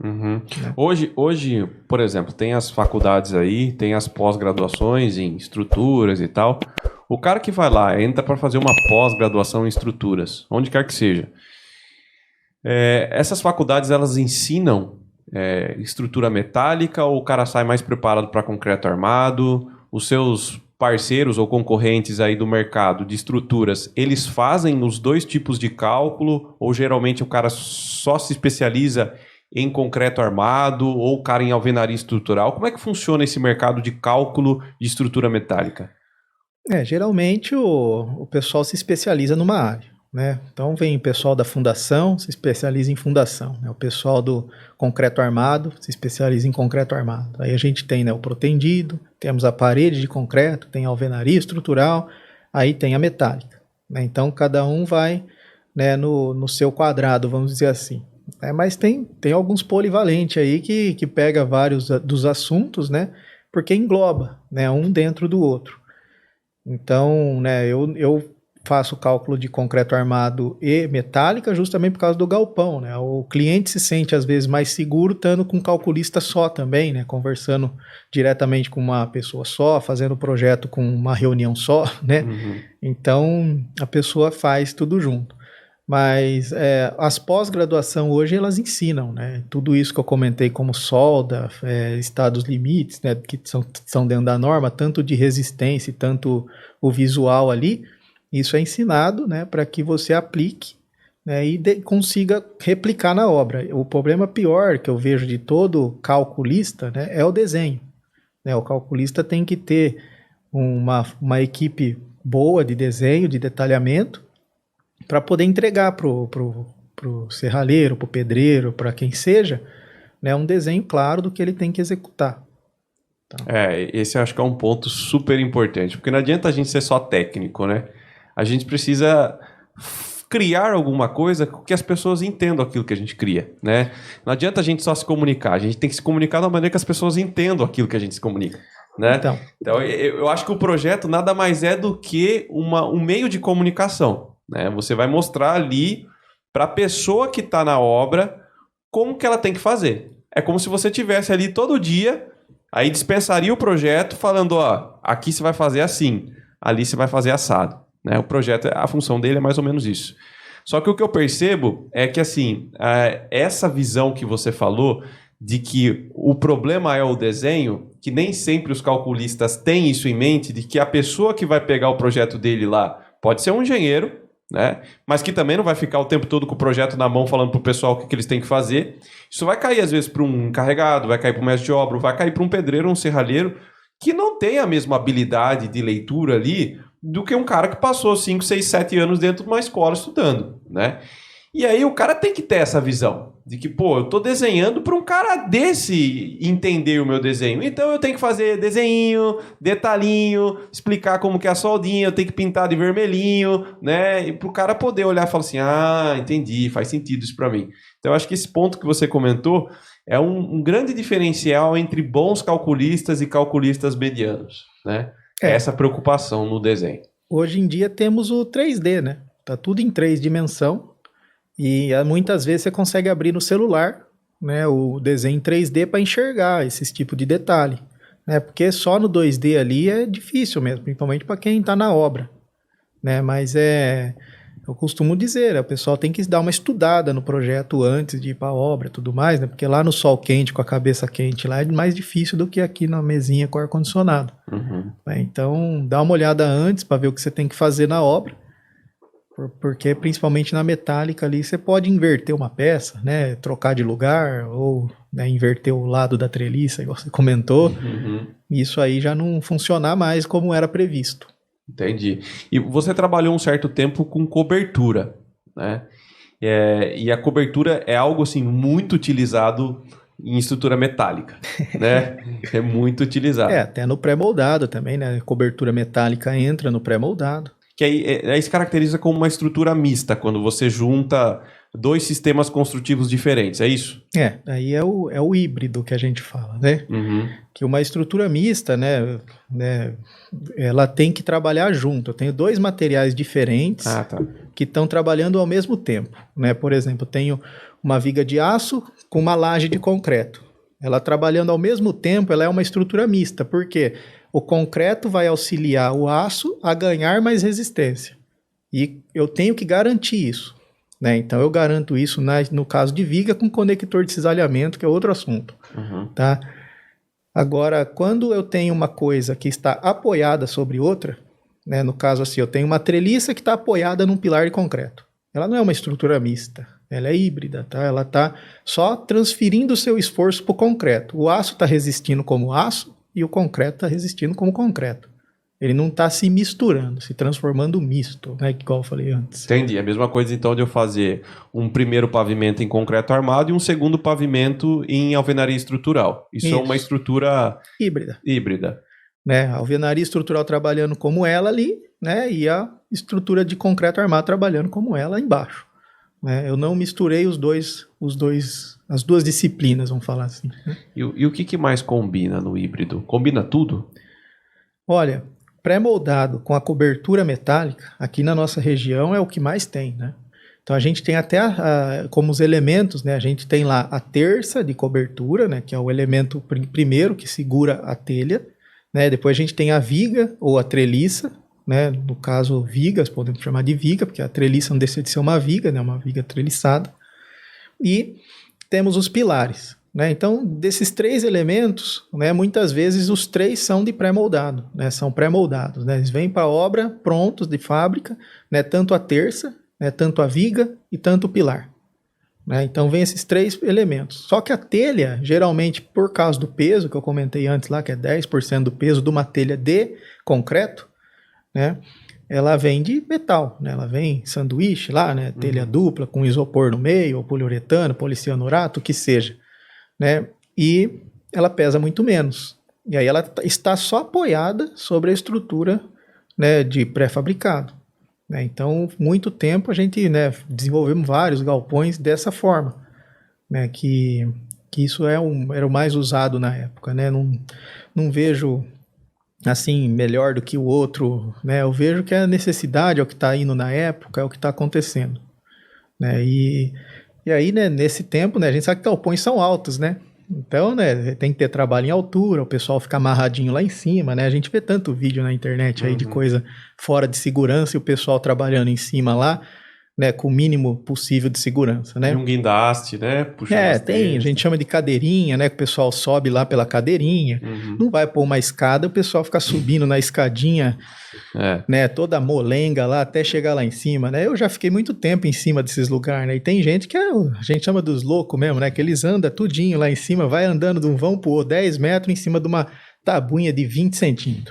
Uhum. né? Hoje, por exemplo, tem as faculdades aí, tem as pós-graduações em estruturas e tal. O cara que vai lá, entra para fazer uma pós-graduação em estruturas, onde quer que seja. Essas faculdades, elas ensinam estrutura metálica ou o cara sai mais preparado para concreto armado? Os seus parceiros ou concorrentes aí do mercado de estruturas, eles fazem os dois tipos de cálculo ou geralmente o cara só se especializa em concreto armado ou o cara em alvenaria estrutural? Como é que funciona esse mercado de cálculo de estrutura metálica? Geralmente o pessoal se especializa numa área, né? Então vem o pessoal da fundação, se especializa em fundação, né? O pessoal do concreto armado se especializa em concreto armado. Aí a gente tem, né, o protendido, temos a parede de concreto, tem a alvenaria estrutural, aí tem a metálica, né? Então cada um vai, né, no seu quadrado, vamos dizer assim. Mas tem alguns polivalentes aí que pega vários dos assuntos, né? Porque engloba, né, um dentro do outro. Então, né, eu faço cálculo de concreto armado e metálica justamente por causa do galpão, né? O cliente se sente às vezes mais seguro estando com um calculista só também, né? Conversando diretamente com uma pessoa só, fazendo o projeto com uma reunião só, né? Uhum. Então, a pessoa faz tudo junto. Mas as pós-graduação hoje elas ensinam, né? Tudo isso que eu comentei como solda, estados limites, né? Que são dentro da norma, tanto de resistência e tanto o visual ali, isso é ensinado, né? Para que você aplique, né, e consiga replicar na obra. O problema pior que eu vejo de todo calculista, né, é o desenho, né? O calculista tem que ter uma equipe boa de desenho, de detalhamento, para poder entregar pro serralheiro, pro pedreiro, para quem seja, né, um desenho claro do que ele tem que executar. Esse eu acho que é um ponto super importante, porque não adianta a gente ser só técnico, né? A gente precisa criar alguma coisa que as pessoas entendam aquilo que a gente cria, né? Não adianta a gente só se comunicar, a gente tem que se comunicar da maneira que as pessoas entendam aquilo que a gente se comunica, né? Então eu acho que o projeto nada mais é do que um meio de comunicação, né? Você vai mostrar ali para a pessoa que está na obra como que ela tem que fazer. É como se você tivesse ali todo dia, aí dispensaria o projeto falando, ó, aqui você vai fazer assim, ali você vai fazer assado, né? O projeto, a função dele é mais ou menos isso. Só que o que eu percebo é que, assim, essa visão que você falou de que o problema é o desenho, que nem sempre os calculistas têm isso em mente, de que a pessoa que vai pegar o projeto dele lá pode ser um engenheiro, né? Mas que também não vai ficar o tempo todo com o projeto na mão falando pro pessoal o que eles têm que fazer. Isso vai cair, às vezes, para um encarregado, vai cair para um mestre de obra, vai cair para um pedreiro ou um serralheiro que não tem a mesma habilidade de leitura ali do que um cara que passou 5, 6, 7 anos dentro de uma escola estudando, né? E aí o cara tem que ter essa visão de que, pô, eu tô desenhando para um cara desse entender o meu desenho. Então eu tenho que fazer desenho, detalhinho, explicar como que é a soldinha, eu tenho que pintar de vermelhinho, né? E pro cara poder olhar e falar assim, ah, entendi, faz sentido isso para mim. Então eu acho que esse ponto que você comentou é um grande diferencial entre bons calculistas e calculistas medianos, né? Essa preocupação no desenho. Hoje em dia temos o 3D, né? Tá tudo em 3 dimensões. E muitas vezes você consegue abrir no celular, né, o desenho em 3D para enxergar esse tipo de detalhe, né? Porque só no 2D ali é difícil mesmo, principalmente para quem está na obra, né? Mas eu costumo dizer, o pessoal tem que dar uma estudada no projeto antes de ir para a obra e tudo mais, né? Porque lá no sol quente, com a cabeça quente, lá é mais difícil do que aqui na mesinha com ar-condicionado. Uhum. Né? Então, dá uma olhada antes para ver o que você tem que fazer na obra. Porque principalmente na metálica ali você pode inverter uma peça, né? Trocar de lugar ou, né, inverter o lado da treliça, igual você comentou. Uhum. Isso aí já não funcionar mais como era previsto. Entendi. E você trabalhou um certo tempo com cobertura, né? E a cobertura é algo assim muito utilizado em estrutura metálica, né? É muito utilizado. Até no pré-moldado também, né? Cobertura metálica entra no pré-moldado. Que aí se caracteriza como uma estrutura mista, quando você junta dois sistemas construtivos diferentes, é isso? Aí é o híbrido que a gente fala, né? Uhum. Que uma estrutura mista, né, ela tem que trabalhar junto. Eu tenho dois materiais diferentes que estão trabalhando ao mesmo tempo, né? Por exemplo, eu tenho uma viga de aço com uma laje de concreto. Ela trabalhando ao mesmo tempo, ela é uma estrutura mista, porque o concreto vai auxiliar o aço a ganhar mais resistência. E eu tenho que garantir isso, né? Então eu garanto isso no caso de viga com conector de cisalhamento, que é outro assunto. Tá? Agora, quando eu tenho uma coisa que está apoiada sobre outra, né? No caso assim, eu tenho uma treliça que está apoiada num pilar de concreto. Ela não é uma estrutura mista, ela é híbrida, tá? Ela está só transferindo o seu esforço para o concreto. O aço está resistindo como aço e o concreto está resistindo como concreto. Ele não está se misturando, se transformando misto, né? Igual eu falei antes. Entendi. É a mesma coisa, então, de eu fazer um primeiro pavimento em concreto armado e um segundo pavimento em alvenaria estrutural. Isso é uma estrutura híbrida. Né? A alvenaria estrutural trabalhando como ela ali, né? E a estrutura de concreto armado trabalhando como ela embaixo. Né? Eu não misturei as duas disciplinas, vamos falar assim. Né? E o que mais combina no híbrido? Combina tudo? Olha, pré-moldado com a cobertura metálica, aqui na nossa região é o que mais tem, né? Então a gente tem até como os elementos, né? A gente tem lá a terça de cobertura, né? Que é o elemento primeiro que segura a telha, né? Depois a gente tem a viga ou a treliça, né? No caso, vigas, podemos chamar de viga, porque a treliça não deixa de ser uma viga, né? Uma viga treliçada. E temos os pilares. Né? Então, desses 3 elementos, né, muitas vezes os 3 são de pré-moldado, né? São pré-moldados. Né? Eles vêm para a obra prontos de fábrica, né? Tanto a terça, né? Tanto a viga e tanto o pilar. Né? Então, vem esses 3 elementos. Só que a telha, geralmente, por causa do peso, que eu comentei antes lá, que é 10% do peso de uma telha de concreto, né? Ela vem de metal, né? Ela vem sanduíche lá, né? Telha dupla com isopor no meio, ou poliuretano, policianorato, o que seja. Né? E ela pesa muito menos. E aí ela está só apoiada sobre a estrutura, né, de pré-fabricado. Né? Então, muito tempo a gente, né, desenvolvemos vários galpões dessa forma. Né? Que isso era o mais usado na época. Né? Não vejo assim melhor do que o outro. Né? Eu vejo que a necessidade é o que está indo na época, é o que está acontecendo. Né? E aí, né, nesse tempo, né, a gente sabe que galpões são altos, né? Então, né, tem que ter trabalho em altura, o pessoal fica amarradinho lá em cima, né? A gente vê tanto vídeo na internet aí de coisa fora de segurança e o pessoal trabalhando em cima lá, né, com o mínimo possível de segurança, né? E um guindaste, né? Tem, a gente chama de cadeirinha, né? Que o pessoal sobe lá pela cadeirinha, não vai pôr uma escada, o pessoal fica subindo na escadinha, né? Toda molenga lá até chegar lá em cima, né? Eu já fiquei muito tempo em cima desses lugares, né? E tem gente que a gente chama dos loucos mesmo, né? Que eles andam tudinho lá em cima, vai andando de um vão pro outro, 10 metros em cima de uma tabuinha de 20 centímetros.